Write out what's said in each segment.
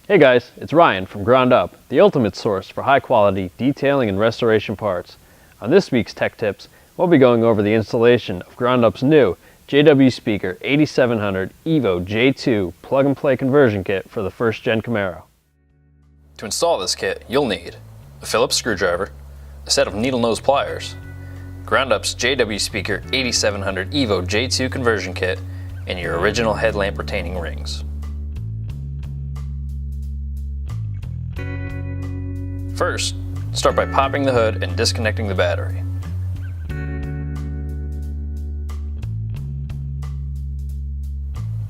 Hey guys, it's Ryan from Ground Up, the ultimate source for high quality detailing and restoration parts. On this week's Tech Tips, we'll be going over the installation of Ground Up's new JW Speaker 8700 EVO J2 plug and play conversion kit for the first gen Camaro. To install this kit, you'll need a Phillips screwdriver, a set of needle nose pliers, Ground Up's JW Speaker 8700 EVO J2 conversion kit, and your original headlamp retaining rings. First, start by popping the hood and disconnecting the battery.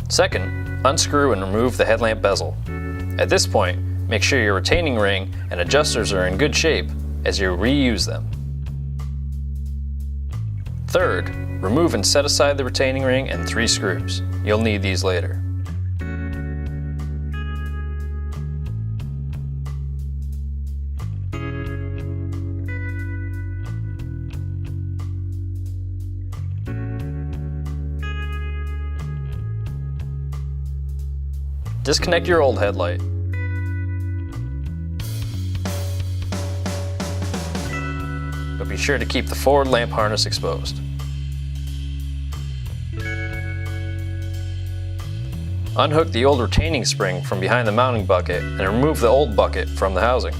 Second, unscrew and remove the headlamp bezel. At this point, make sure your retaining ring and adjusters are in good shape as you reuse them. Third, remove and set aside the retaining ring and 3 screws. You'll need these later. Disconnect your old headlight. But be sure to keep the forward lamp harness exposed. Unhook the old retaining spring from behind the mounting bucket and remove the old bucket from the housing.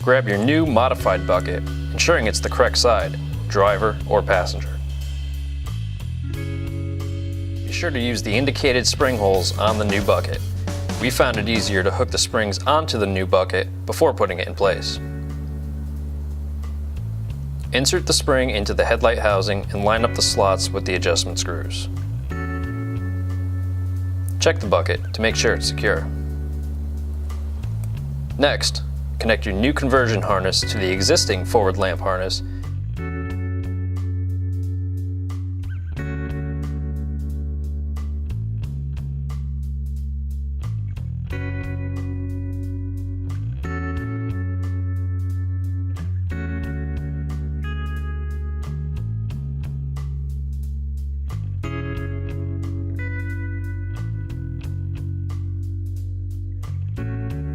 Grab your new modified bucket, ensuring it's the correct side, driver or passenger. Be sure to use the indicated spring holes on the new bucket. We found it easier to hook the springs onto the new bucket before putting it in place. Insert the spring into the headlight housing and line up the slots with the adjustment screws. Check the bucket to make sure it's secure. Next, connect your new conversion harness to the existing forward lamp harness.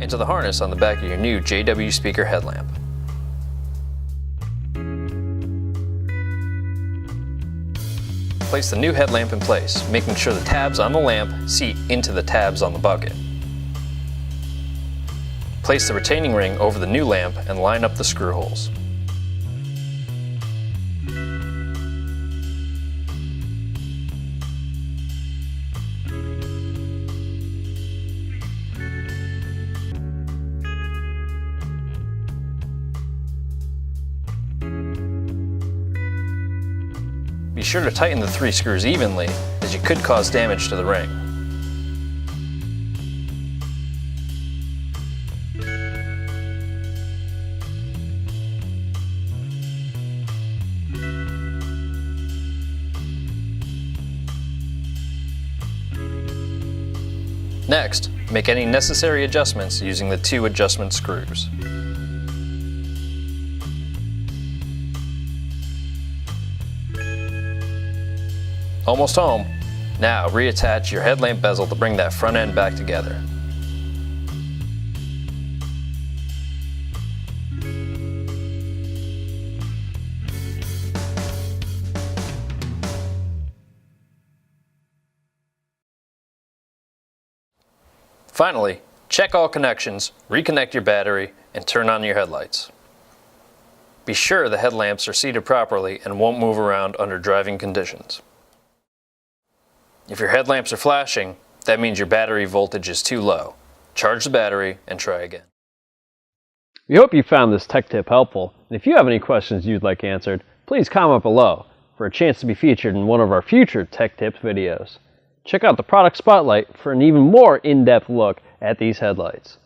Into the harness on the back of your new JW Speaker headlamp. Place the new headlamp in place, making sure the tabs on the lamp seat into the tabs on the bucket. Place the retaining ring over the new lamp and line up the screw holes. Be sure to tighten the 3 screws evenly, as you could cause damage to the ring. Next, make any necessary adjustments using the 2 adjustment screws. Almost home. Now reattach your headlamp bezel to bring that front end back together. Finally, check all connections, reconnect your battery, and turn on your headlights. Be sure the headlamps are seated properly and won't move around under driving conditions. If your headlamps are flashing, that means your battery voltage is too low. Charge the battery and try again. We hope you found this tech tip helpful, and if you have any questions you'd like answered, please comment below for a chance to be featured in one of our future tech tips videos. Check out the product spotlight for an even more in-depth look at these headlights.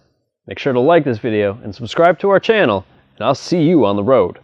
Make sure to like this video and subscribe to our channel, and I'll see you on the road.